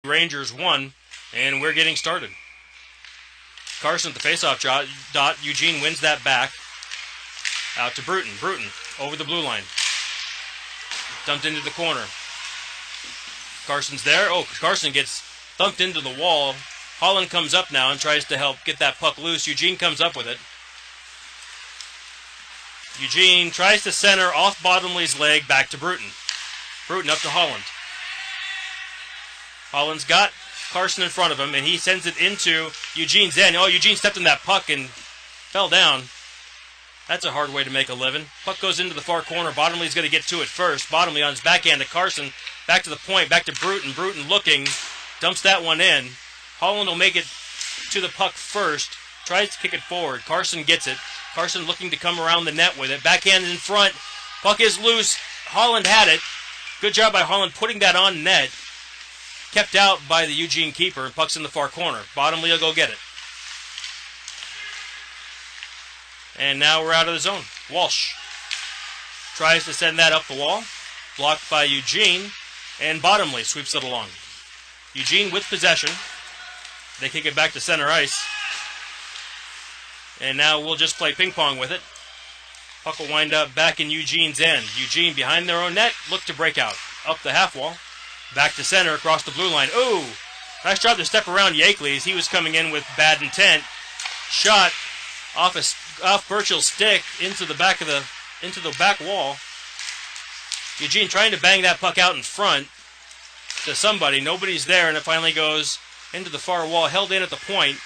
Rangers 1, and we're getting started. Carson at the faceoff dot. Eugene wins that back. Out to Bruton. Bruton over the blue line. Dumped into the corner. Carson's there. Oh, Carson gets thumped into the wall. Holland comes up now and tries to help get that puck loose. Eugene comes up with it. Eugene tries to center off Bottomley's leg back to Bruton. Bruton up to Holland. Holland's got Carson in front of him, and he sends it into Eugene's end. Oh, Eugene stepped in that puck and fell down. That's a hard way to make a living. Puck goes into the far corner. Bottomley's going to get to it first. Bottomley on his backhand to Carson. Back to the point. Back to Bruton. Bruton looking. Dumps that one in. Holland will make it to the puck first. Tries to kick it forward. Carson gets it. Carson looking to come around the net with it. Backhand in front. Puck is loose. Holland had it. Good job by Holland putting that on net. Kept out by the Eugene keeper. Puck's in the far corner. Bottomley will go get it. And now we're out of the zone. Walsh tries to send that up the wall. Blocked by Eugene. And Bottomley sweeps it along. Eugene with possession. They kick it back to center ice. And now we'll just play ping pong with it. Puck will wind up back in Eugene's end. Eugene behind their own net. Look to break out. Up the half wall. Back to center across the blue line. Ooh! Nice job to step around Yakeley as he was coming in with bad intent. Shot off Burchell's stick into the back wall. Eugene trying to bang that puck out in front to somebody. Nobody's there, and it finally goes into the far wall, held in at the point.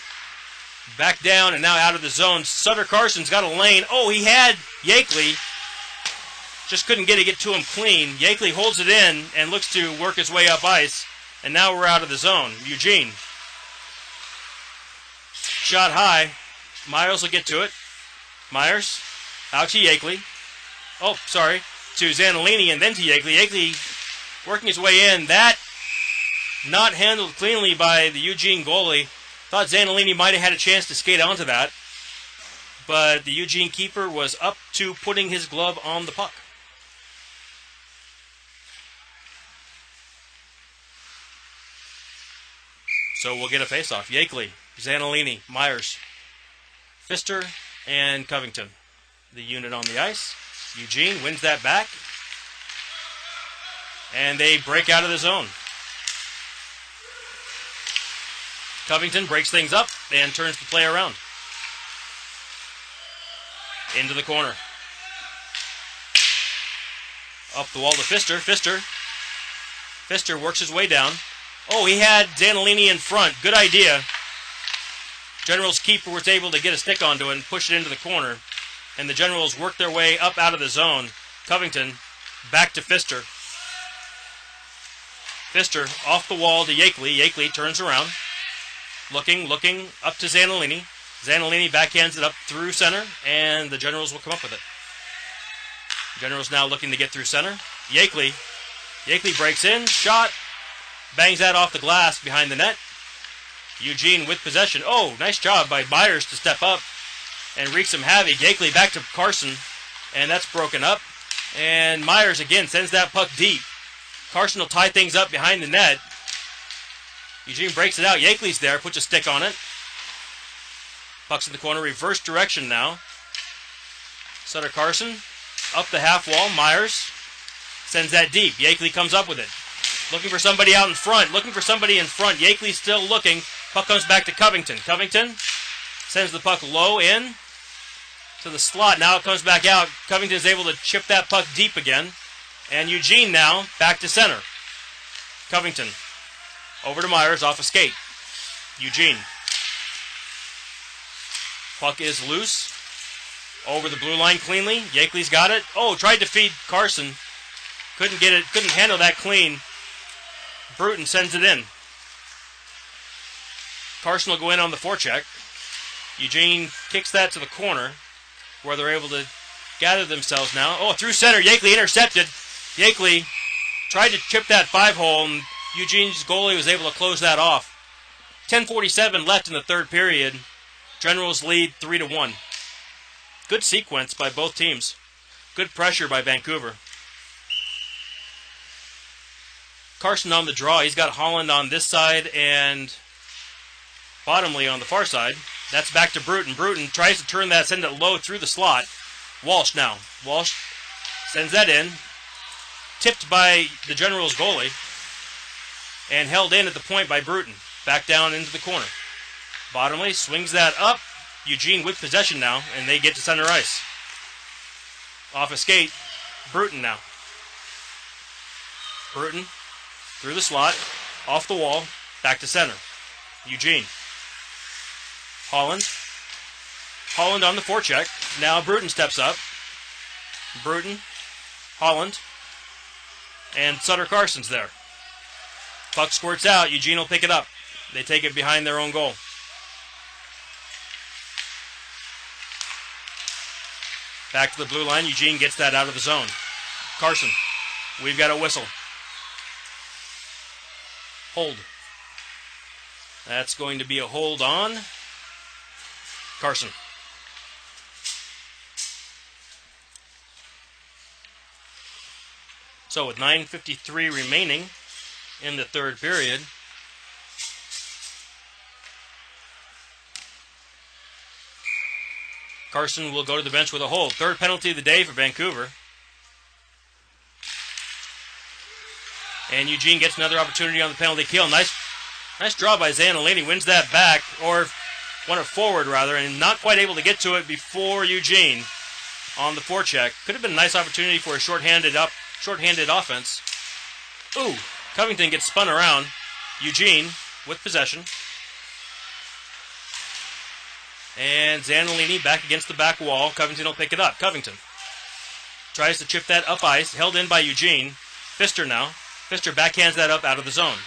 Back down and now out of the zone. Sutter Carson's got a lane. Oh, he had Yakeley. Just couldn't get to him clean. Yakeley holds it in and looks to work his way up ice. And now we're out of the zone. Eugene. Shot high. Myers will get to it. Myers. Out to Yakeley. Oh, sorry. To Zanolini and then to Yakeley. Yakeley working his way in. That not handled cleanly by the Eugene goalie. Thought Zanolini might have had a chance to skate onto that. But the Eugene keeper was up to putting his glove on the puck. So we'll get a face-off. Yakeley, Zanolini, Myers, Pfister, and Covington. The unit on the ice. Eugene wins that back. And they break out of the zone. Covington breaks things up and turns the play around. Into the corner. Up the wall to Pfister. Pfister works his way down. Oh, he had Zanolini in front. Good idea. Generals' keeper was able to get a stick onto it and push it into the corner. And the Generals worked their way up out of the zone. Covington back to Pfister. Pfister off the wall to Yakeley. Yakeley turns around. Looking up to Zanolini. Zanolini backhands it up through center, and the Generals will come up with it. Generals now looking to get through center. Yakeley breaks in, shot, bangs that off the glass behind the net. Eugene with possession. Oh, nice job by Myers to step up and wreak some havoc. Yakeley back to Carson, and that's broken up. And Myers again sends that puck deep. Carson will tie things up behind the net. Eugene breaks it out. Yakeley's there, puts a stick on it. Puck's in the corner, reverse direction now. Sutter Carson up the half wall. Myers sends that deep. Yakeley comes up with it. Looking for somebody out in front. Yakeley's still looking. Puck comes back to Covington. Covington sends the puck low in to the slot. Now it comes back out. Covington is able to chip that puck deep again. And Eugene now back to center. Covington over to Myers off a skate. Eugene. Puck is loose. Over the blue line cleanly. Yakeley's got it. Oh, tried to feed Carson. Couldn't get it. Couldn't handle that clean. Bruton sends it in. Carson will go in on the forecheck. Eugene kicks that to the corner where they're able to gather themselves now. Oh, through center. Yakeley intercepted. Yakeley tried to chip that 5-hole, and Eugene's goalie was able to close that off. 10:47 left in the third period. Generals lead 3-1. Good sequence by both teams. Good pressure by Vancouver. Carson on the draw. He's got Holland on this side and Bottomley on the far side. That's back to Bruton. Bruton tries to turn that, send it low through the slot. Walsh now. Walsh sends that in. Tipped by the Generals goalie. And held in at the point by Bruton. Back down into the corner. Bottomley swings that up. Eugene with possession now, and they get to center ice. Off a skate. Bruton now. Bruton through the slot. Off the wall. Back to center. Eugene. Holland. Holland on the forecheck. Now Bruton steps up. Bruton. Holland. And Sutter Carson's there. Puck squirts out. Eugene will pick it up. They take it behind their own goal. Back to the blue line. Eugene gets that out of the zone. Carson. We've got a whistle. Hold. That's going to be a hold on Carson. So with 9:53 remaining in the third period, Carson will go to the bench with a hold. Third penalty of the day for Vancouver. And Eugene gets another opportunity on the penalty kill. Nice draw by Zanolini. Wins that back, or won it forward rather, and not quite able to get to it before Eugene on the forecheck. Could have been a nice opportunity for a shorthanded offense. Ooh, Covington gets spun around. Eugene with possession. And Zanolini back against the back wall. Covington will pick it up. Covington tries to chip that up ice. Held in by Eugene. Pfister now. Pfister backhands that up out of the zone.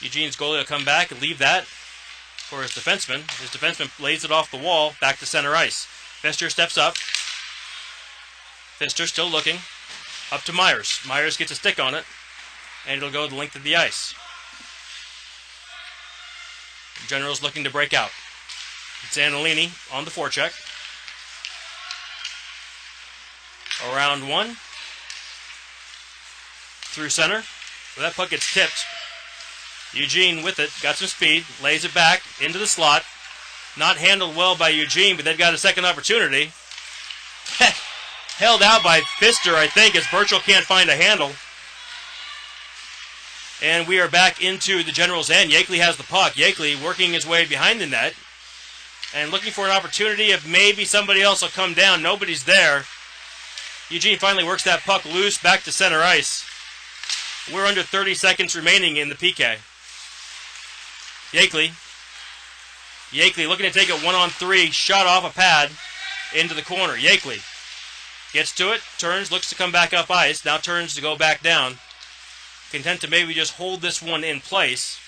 Eugene's goalie will come back and leave that for his defenseman. His defenseman lays it off the wall back to center ice. Pfister steps up. Pfister still looking. Up to Myers. Myers gets a stick on it. And it'll go the length of the ice. Generals looking to break out. Zanolini on the forecheck. Around one. Through center. Well, that puck gets tipped. Eugene with it. Got some speed. Lays it back into the slot. Not handled well by Eugene, but they've got a second opportunity. Held out by Pfister, I think, as Burchell can't find a handle. And we are back into the Generals' end. Yakeley has the puck. Yakeley working his way behind the net and looking for an opportunity if maybe somebody else will come down. Nobody's there. Eugene finally works that puck loose back to center ice. We're under 30 seconds remaining in the PK. Yakeley looking to take it 1-on-3. Shot off a pad into the corner. Yakeley gets to it, turns, looks to come back up ice. Now turns to go back down. Content to maybe just hold this one in place.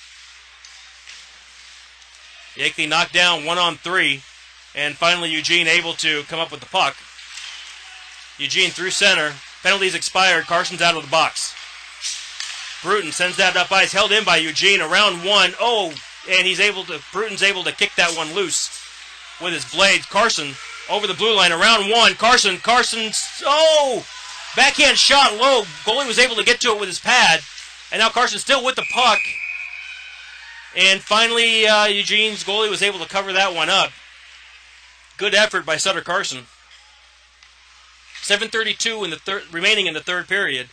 Yakeley knocked down 1-on-3. And finally Eugene able to come up with the puck. Eugene through center. Penalties expired. Carson's out of the box. Bruton sends that up ice. Held in by Eugene. Around one. Oh, and Bruton's able to kick that one loose with his blades. Carson over the blue line. Around one. Carson's, oh! Backhand shot low. Goalie was able to get to it with his pad. And now Carson's still with the puck. And finally, Eugene's goalie was able to cover that one up. Good effort by Sutter Carson. 7:32 remaining in the third period.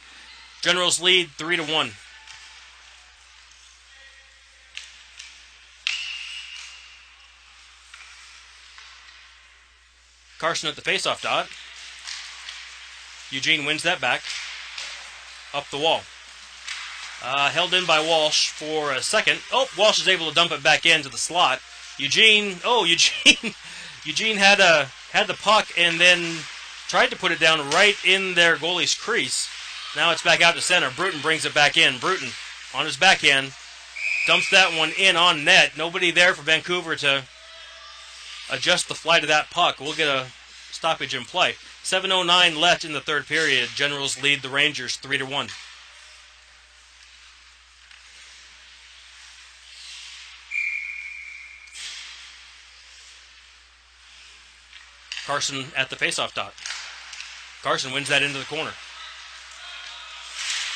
Generals lead 3-1. Carson at the faceoff dot. Eugene wins that back. Up the wall. Held in by Walsh for a second. Oh, Walsh is able to dump it back into the slot. Eugene had the puck and then tried to put it down right in their goalie's crease. Now it's back out to center. Bruton brings it back in. Bruton on his backhand dumps that one in on net. Nobody there for Vancouver to adjust the flight of that puck. We'll get a stoppage in play. 7:09 left in the third period. Generals lead the Rangers 3-1. Carson at the faceoff dot. Carson wins that into the corner.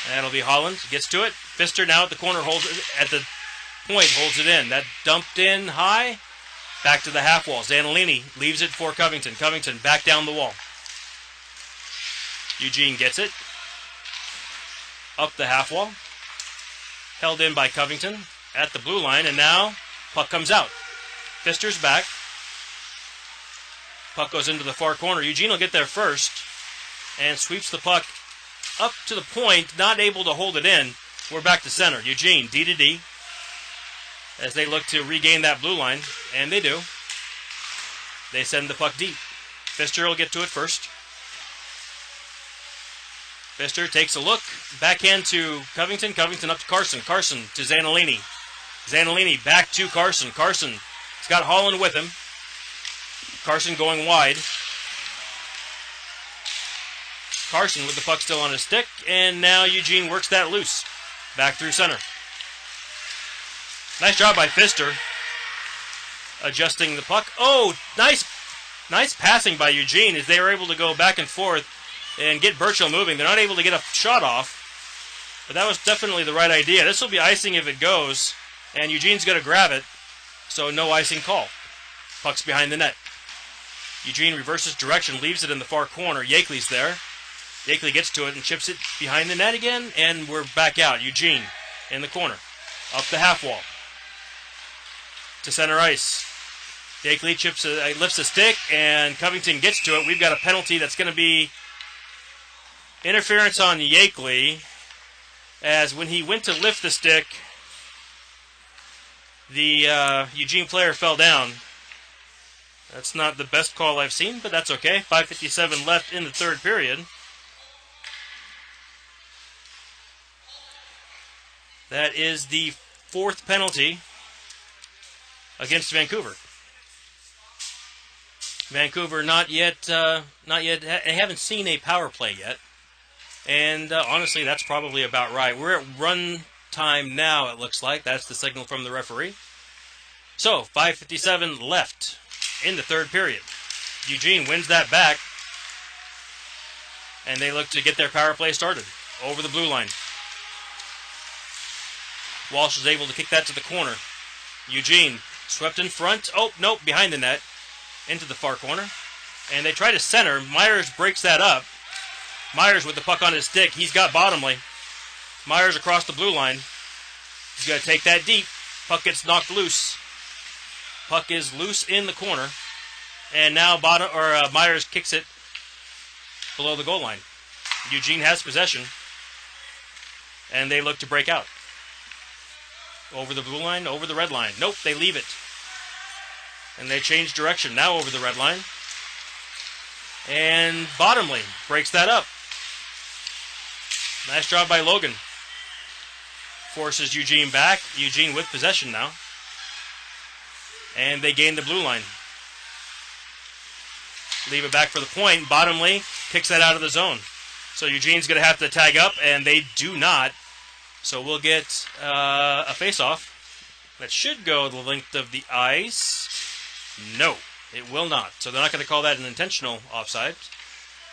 That'll be Holland. Gets to it. Pfister now at the corner, holds it at the point, holds it in. That dumped in high. Back to the half wall. Zanolini leaves it for Covington. Covington back down the wall. Eugene gets it. Up the half wall. Held in by Covington at the blue line, and now puck comes out. Pfister's back. Puck goes into the far corner. Eugene will get there first and sweeps the puck up to the point, not able to hold it in. We're back to center. Eugene, D to D, as they look to regain that blue line, and they do. They send the puck deep. Pfister will get to it first. Pfister takes a look. Backhand to Covington. Covington up to Carson. Carson to Zanolini. Zanolini back to Carson. Carson's got Holland with him. Carson going wide. Carson with the puck still on his stick, and now Eugene works that loose. Back through center. Nice job by Pfister adjusting the puck. Oh, nice passing by Eugene as they were able to go back and forth and get Burchill moving. They're not able to get a shot off, but that was definitely the right idea. This will be icing if it goes, and Eugene's going to grab it, so no icing call. Puck's behind the net. Eugene reverses direction, leaves it in the far corner. Yakely's there. Yakely gets to it and chips it behind the net again, and we're back out. Eugene in the corner. Up the half wall. To center ice. Yakely lifts a stick, and Covington gets to it. We've got a penalty that's going to be interference on Yakely, as when he went to lift the stick, the Eugene player fell down. That's not the best call I've seen, but that's okay. 5:57 left in the third period. That is the fourth penalty against Vancouver. Vancouver not yet. I haven't seen a power play yet, and honestly, that's probably about right. We're at run time now. It looks like that's the signal from the referee. So 5:57 left in the third period. Eugene wins that back, and they look to get their power play started over the blue line. Walsh is able to kick that to the corner. Eugene swept in front. Oh, nope, behind the net. Into the far corner. And they try to center. Myers breaks that up. Myers with the puck on his stick. He's got Bottomley. Myers across the blue line. He's got to take that deep. Puck gets knocked loose. Puck is loose in the corner. And now Myers kicks it below the goal line. Eugene has possession. And they look to break out. Over the blue line, over the red line. Nope, they leave it. And they change direction. Now over the red line. And Bottomley breaks that up. Nice job by Logan. Forces Eugene back. Eugene with possession now. And they gain the blue line. Leave it back for the point. Bottomley kicks that out of the zone. So Eugene's going to have to tag up, and they do not. So we'll get a face-off that should go the length of the ice. No, it will not. So they're not going to call that an intentional offside.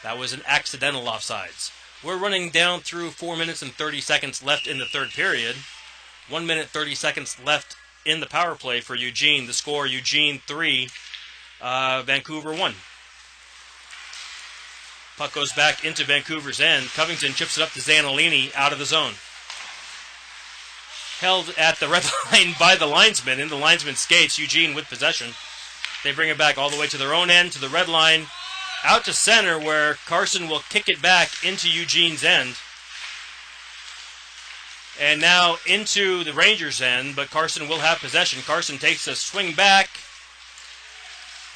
That was an accidental offsides. We're running down through 4 minutes and 30 seconds left in the third period. 1 minute 30 seconds left in the power play for Eugene. The score, Eugene 3, Vancouver 1. Puck goes back into Vancouver's end. Covington chips it up to Zanolini out of the zone. Held at the red line by the linesman. In the linesman's skates, Eugene with possession. They bring it back all the way to their own end, to the red line. Out to center, where Carson will kick it back into Eugene's end. And now into the Rangers' end, but Carson will have possession. Carson takes a swing back.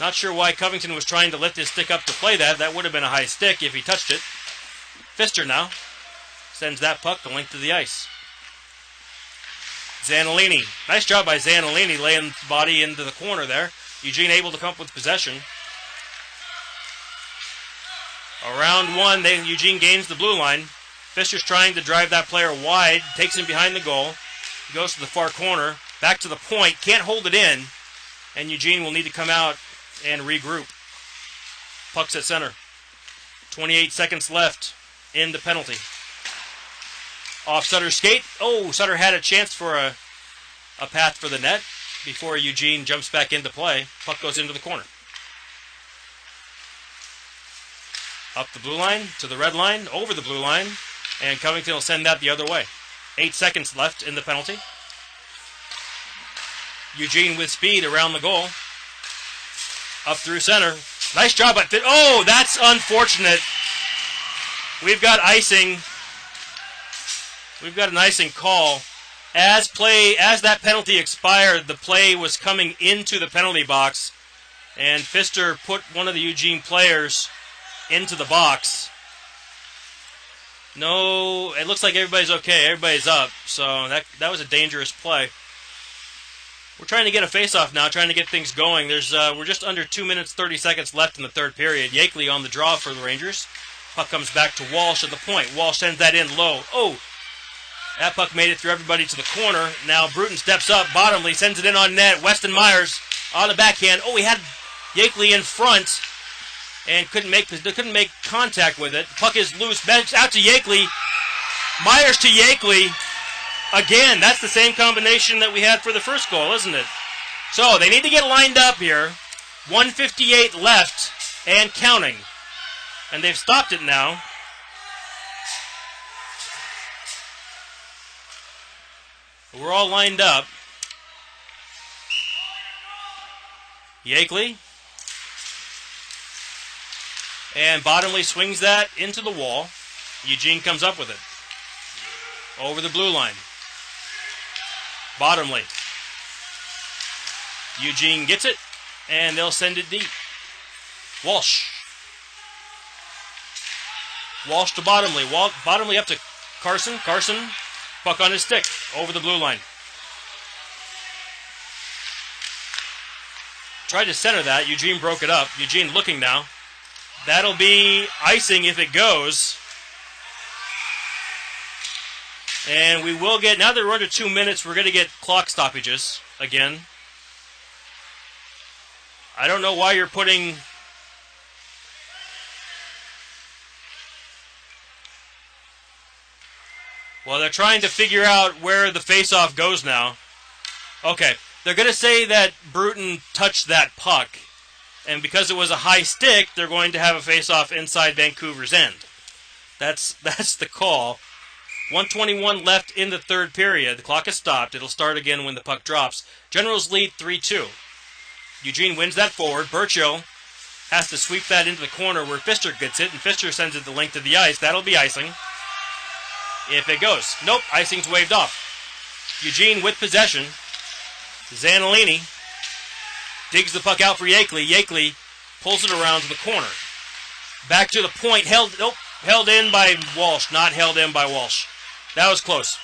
Not sure why Covington was trying to lift his stick up to play that. That would have been a high stick if he touched it. Pfister now sends that puck the length of the ice. Zanolini. Nice job by Zanolini laying the body into the corner there. Eugene able to come up with possession. Around one, Eugene gains the blue line. Pfister's trying to drive that player wide. Takes him behind the goal. He goes to the far corner. Back to the point. Can't hold it in. And Eugene will need to come out and regroup. Puck's at center. 28 seconds left in the penalty. Off Sutter's skate. Oh, Sutter had a chance for a path for the net before Eugene jumps back into play. Puck goes into the corner. Up the blue line, to the red line, over the blue line, and Covington will send that the other way. 8 seconds left in the penalty. Eugene with speed around the goal. Up through center. Nice job by Fit. Oh, that's unfortunate. We've got icing. We've got an icing call. As that penalty expired, the play was coming into the penalty box, and Pfister put one of the Eugene players into the box. No, it looks like everybody's okay. Everybody's up, so that was a dangerous play. We're trying to get a face-off now, trying to get things going. We're just under 2 minutes, 30 seconds left in the third period. Yakeley on the draw for the Rangers. Puck comes back to Walsh at the point. Walsh sends that in low. Oh, that puck made it through everybody to the corner. Now Bruton steps up. Bottomley sends it in on net. Weston Myers on the backhand. Oh, he had Yakeley in front and couldn't make contact with it. Puck is loose. Out to Yakeley. Myers to Yakeley. Again, that's the same combination that we had for the first goal, isn't it? So they need to get lined up here. 1:58 left and counting. And they've stopped it now. We're all lined up. Yakeley. And Bottomley swings that into the wall. Eugene comes up with it. Over the blue line. Bottomley. Eugene gets it, and they'll send it deep. Walsh. Walsh to Bottomley. Bottomley up to Carson. Carson, puck on his stick, over the blue line. Tried to center that. Eugene broke it up. Eugene looking now. That'll be icing if it goes. And we will get, now that we're under 2 minutes, we're going to get clock stoppages again. I don't know why you're putting... Well, they're trying to figure out where the face-off goes now. Okay, they're going to say that Bruton touched that puck. And because it was a high stick, they're going to have a face-off inside Vancouver's end. That's the call. 1:21 left in the third period. The clock has stopped. It'll start again when the puck drops. Generals lead 3-2. Eugene wins that forward. Burchill has to sweep that into the corner where Pfister gets it, and Pfister sends it the length of the ice. That'll be icing. If it goes. Nope, icing's waved off. Eugene with possession. Zanolini digs the puck out for Yakeley. Yakeley pulls it around to the corner. Back to the point. Held in by Walsh. Not held in by Walsh. That was close.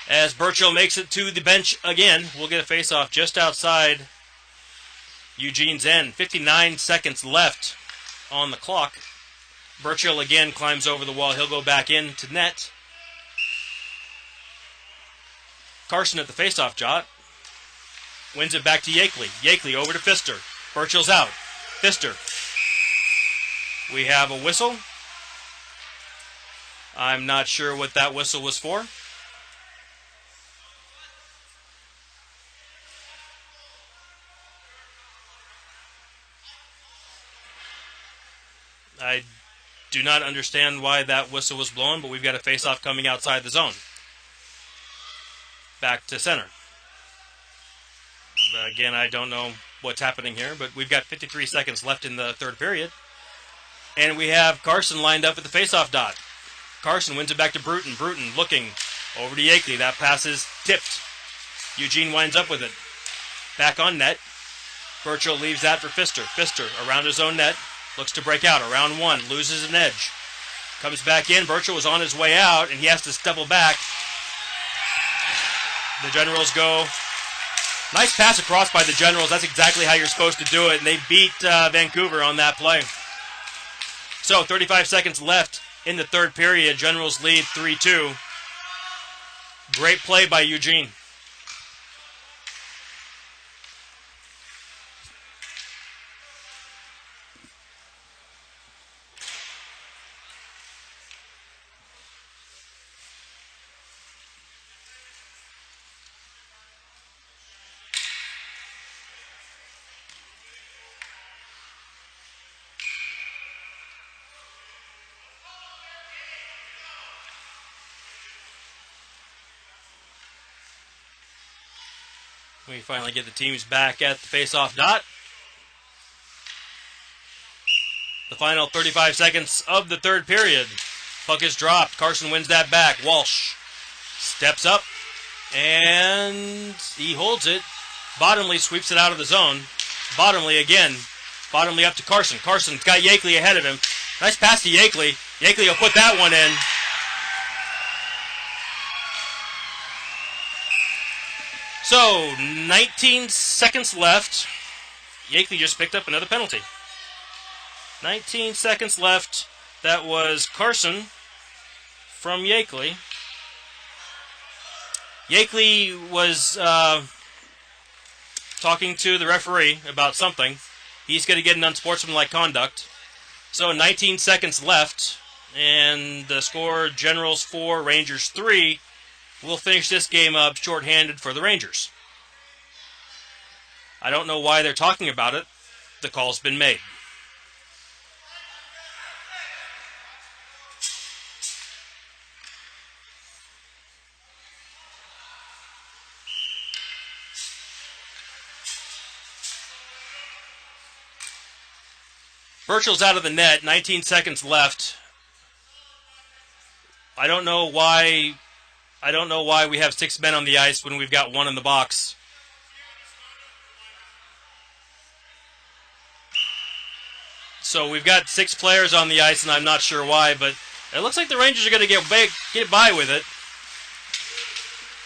As Burchill makes it to the bench again, we'll get a face-off just outside Eugene's end. 59 seconds left on the clock. Burchill again climbs over the wall. He'll go back into net. Carson at the face-off jot. Wins it back to Yakeley. Yakeley over to Pfister. Burchill's out. Pfister. We have a whistle. I'm not sure what that whistle was for. I do not understand why that whistle was blown, but we've got a face-off coming outside the zone. Back to center. Again, I don't know what's happening here, but we've got 53 seconds left in the third period. And we have Carson lined up at the face-off dot. Carson wins it back to Bruton. Bruton looking over to Yakeley. That pass is tipped. Eugene winds up with it. Back on net. Burchill leaves that for Pfister. Pfister around his own net. Looks to break out. Around one. Loses an edge. Comes back in. Burchill was on his way out, and he has to double back. The Generals go. Nice pass across by the Generals. That's exactly how you're supposed to do it, and they beat Vancouver on that play. So, 35 seconds left in the third period. Generals lead 3-2. Great play by Eugene. We finally get the teams back at the face-off dot. The final 35 seconds of the third period. Puck is dropped. Carson wins that back. Walsh steps up, and he holds it. Bottomley sweeps it out of the zone. Bottomley again. Bottomley up to Carson. Carson's got Yakeley ahead of him. Nice pass to Yakeley. Yakeley will put that one in. So, 19 seconds left. Yakeley just picked up another penalty. 19 seconds left. That was Carson from Yakeley. Yakeley was talking to the referee about something. He's going to get an unsportsmanlike conduct. So 19 seconds left, and the score, Generals 4, Rangers 3. We'll finish this game up shorthanded for the Rangers. I don't know why they're talking about it. The call's been made. Burchell's out of the net, 19 seconds left. I don't know why we have 6 men on the ice when we've got 1 in the box. So we've got 6 players on the ice, and I'm not sure why, but it looks like the Rangers are going to get by with it.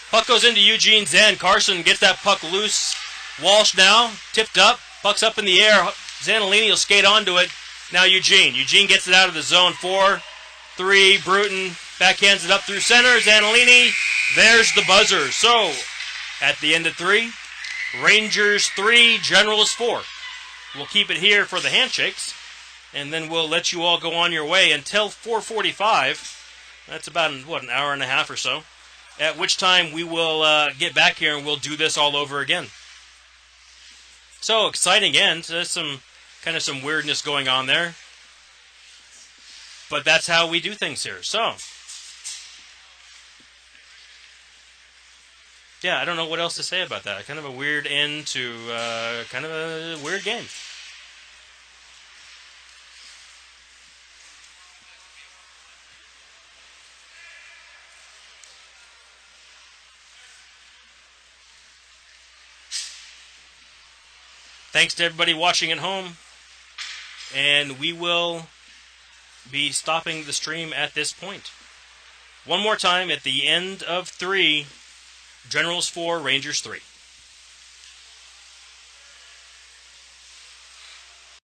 Puck goes into Eugene Zen. Carson gets that puck loose. Walsh now, tipped up. Puck's up in the air. Zanolini will skate onto it. Now Eugene. Eugene gets it out of the zone. 4-3. Bruton backhands it up through center. Zanolini. There's the buzzer. So, at the end of 3, Rangers 3, Generals 4. We'll keep it here for the handshakes, and then we'll let you all go on your way until 4:45. That's about, an hour and a half or so. At which time we will get back here and we'll do this all over again. So, exciting end. There's some weirdness going on there. But that's how we do things here. So, yeah, I don't know what else to say about that. Kind of a weird end to kind of a weird game. Thanks to everybody watching at home. And we will be stopping the stream at this point. One more time, at the end of 3, Generals 4, Rangers 3.